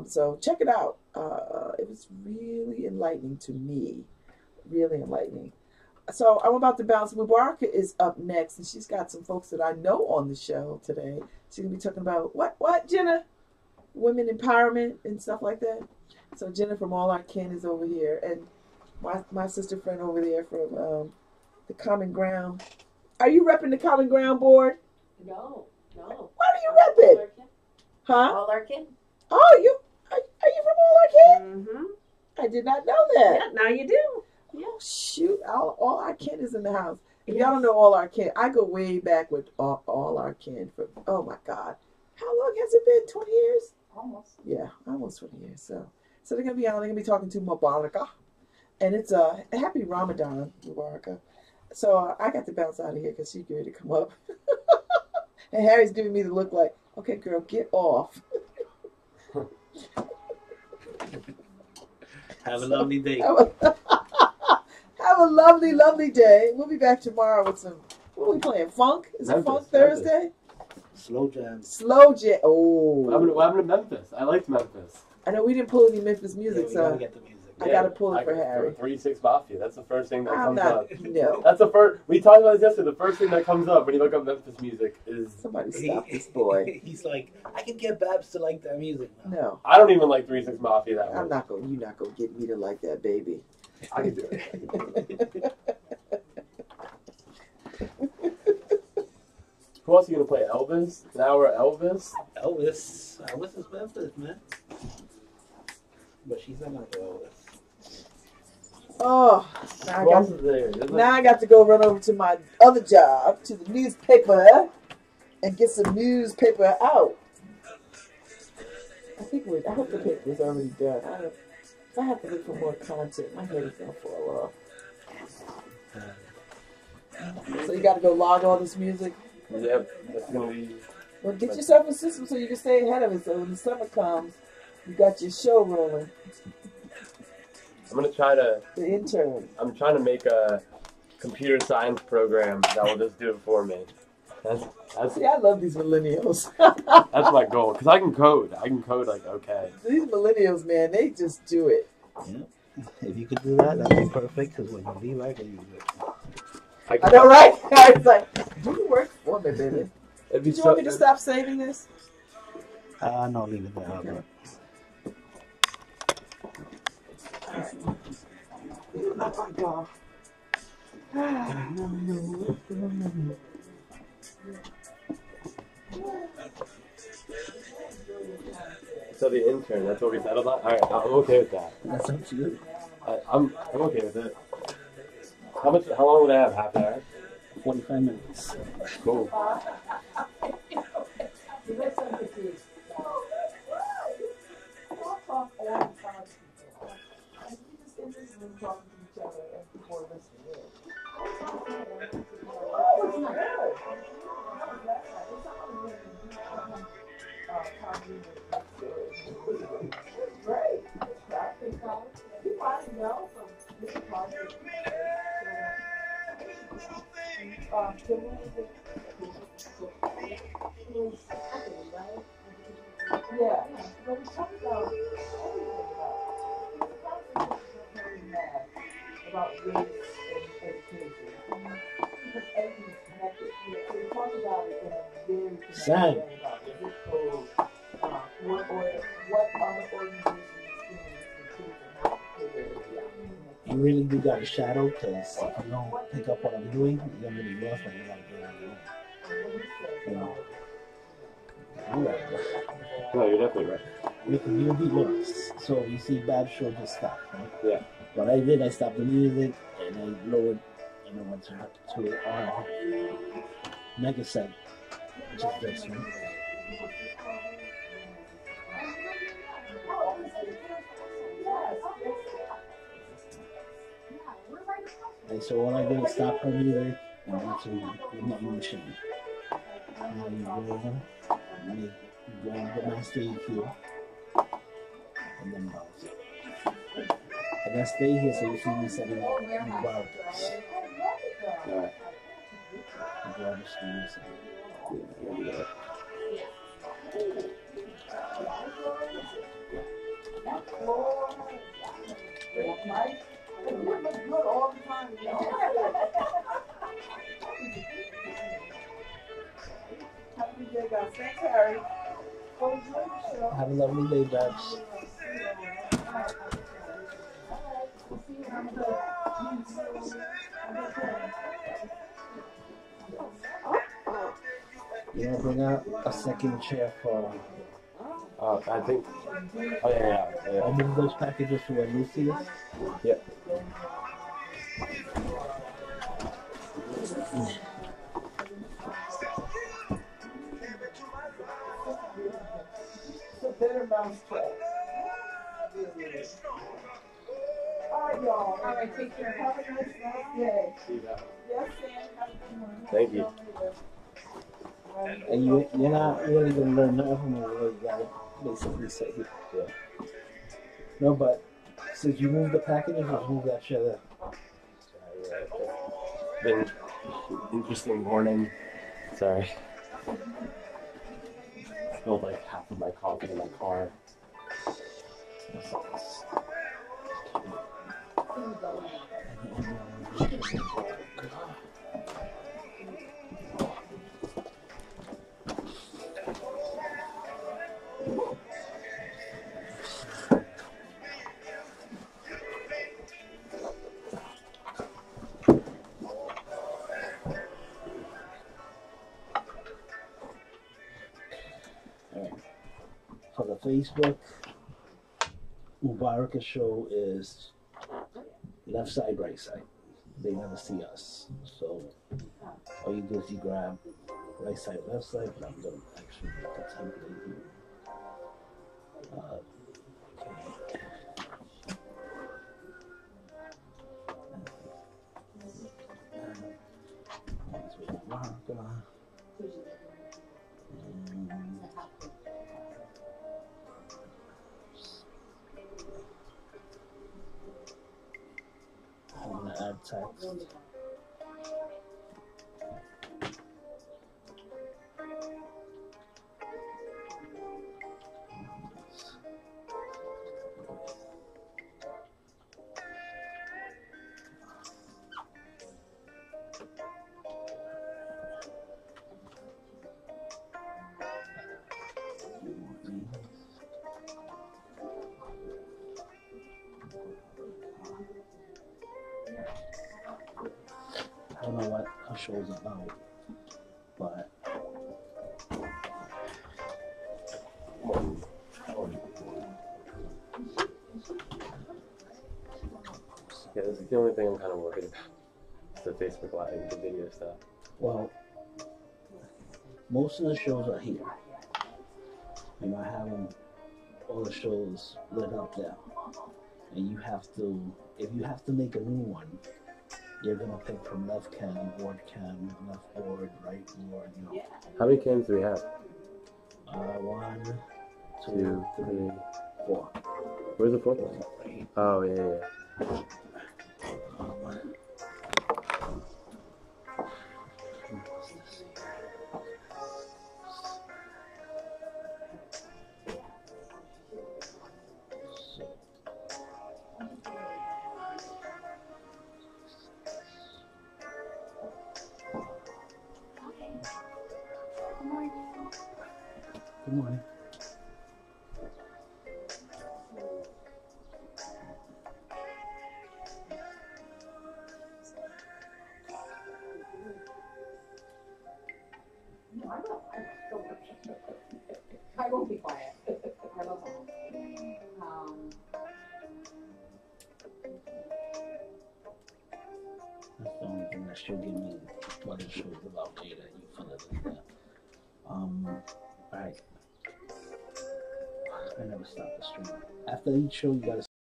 S1: So check it out. It was really enlightening to me. Really enlightening. So I'm about to bounce. Mubaraka is up next, and she's got some folks that I know on the show today. She's going to be talking about, what, Jenna? Women empowerment and stuff like that. So Jenna from All Our Kin is over here. And my sister friend over there from the Common Ground. Are you repping the Common Ground board?
S5: No.
S1: Why do you rep it? Huh?
S5: All our kin.
S1: Oh, are you from All Our Kin?
S5: Mm-hmm.
S1: I did not know that.
S5: Yeah, now you do. Yeah.
S1: Oh, shoot. All Our Kin is in the house. If y'all don't know All Our Kin, I go way back with all Our Kin. Oh, my God. How long has it been? 20 years?
S5: Almost.
S1: Yeah, almost 20 years. So they're going to be on. They're going to be talking to Mubaraka. And it's a happy Ramadan, Mubaraka. So I got to bounce out of here because she's ready to come up. And Harry's giving me the look like, okay, girl, get off.
S2: Have a lovely day.
S1: Have a lovely, lovely day. We'll be back tomorrow with some, what are we playing, funk? Is it Funk Thursday?
S2: Slow jam.
S1: Slow jam. Oh.
S3: What happened to Memphis? I liked Memphis.
S1: I know we didn't pull any Memphis music,
S2: We
S1: so
S2: gotta get the music.
S1: I gotta pull it for Harry.
S3: 3-6 Mafia. That's the first thing that
S1: I'm
S3: comes
S1: not,
S3: up.
S1: no.
S3: That's the first. We talked about this yesterday. The first thing that comes up when you look up Memphis music is.
S1: Somebody stop this boy.
S2: He's like, I can get Babs to like that music now.
S1: No.
S3: I don't even like 3-6 Mafia that
S1: You're
S3: much.
S1: not gonna get me to like that, baby.
S3: I can do it. Who else are you gonna play? Elvis? Now we're Elvis.
S2: Elvis is Memphis, man. But she's not gonna go Elvis.
S1: Oh,
S3: Who else is there?
S1: now I got to go run over to my other job, to the newspaper, and get some newspaper out. I hope the paper is already done. If I have to look for more content, my head is gonna fall off. So you got to go log all this music.
S3: Yep, that's gonna be.
S1: Well, get yourself a system so you can stay ahead of it. So when the summer comes, you got your show rolling.
S3: I'm gonna try to.
S1: The intern.
S3: I'm trying to make a computer science program that will just do it for me.
S1: See, I love these millennials.
S3: That's my goal, because I can code. I can code like okay.
S1: These millennials, man, they just do it.
S2: Yeah. If you could do that, that'd be perfect. Because when you leave, I can use it.
S1: I know, right? It's like, do you work for me, baby?
S3: It'd be
S1: Do you want me to stop saving this?
S2: No, leave it there.
S1: Okay.
S3: So the intern, that's what we settled on? Alright, I'm okay with that.
S2: That's up to you.
S3: I'm okay with it. How long would I have? Half an hour?
S2: 45 minutes.
S3: Cool.
S1: Yeah, but we talked about everything about race and education. Because everything's connected. So we talked about it in a very connected
S2: Sad.
S1: way about the zip code, what other organizations experience and not
S2: You really do got a shadow, because if you don't pick up what I'm doing, you're going to be lost and you got to get on your own.
S3: No, you're definitely right.
S2: You'll be lost. So you see Bab's show just stopped, right?
S3: Yeah.
S2: What I did, I stopped the music and I lowered and I went to our mega set, which is this, right?
S1: Yes,
S2: Alright, so all I did is stop her music and went to the mutton machine. Now you go on the master EQ and then bounce it. And then stay here so you see me setting up the barbers.
S3: Alright.
S2: The barber screws.
S3: Yeah, here we go.
S1: Thanks, Harry.
S2: Have a lovely day, Babs. You want to bring out a second chair for...
S3: I think. Oh yeah.
S2: I'll move those packages to where Lucy is.
S3: Yep.
S1: It's a better mousetrap. All right, y'all.
S5: All right, take care.
S1: Have a nice day.
S3: See you back.
S1: Yes, Sam. Have a good one.
S3: Thank you.
S2: And you're not really going to learn nothing from it. You got to basically say,
S3: Yeah.
S2: no, but since you moved the packages, just move that chair there.
S3: It's been an interesting morning. Sorry. Spilled like half of my coffee in my car.
S2: For the Facebook, Mubaraka show is left side, right side. They never see us. So all you do is you grab right side, left side, but I'm going to actually make a template here. Okay. One's with Mubaraka. I'm going to add text. I don't know what our show's about, but
S3: Yeah, this is the only thing I'm kind of worried about. It's the Facebook Live, the video stuff.
S2: well, most of the shows are here. You know, I have them, all the shows lit up there, and you have to, if you have to make a new one, you're gonna pick from left cam, board cam, left board, right board, you know.
S3: How many cams do we have?
S2: 1, 2,
S3: 2,
S2: 3,
S3: 3.
S2: 4.
S3: Where's the fourth one?
S2: Right here.
S3: Oh, yeah.
S2: Good morning.
S5: I won't be quiet. I will.
S2: That's the only thing that she'll give me what it shows about later. You fill it in there. Alright. I never stop the stream. After each show, you gotta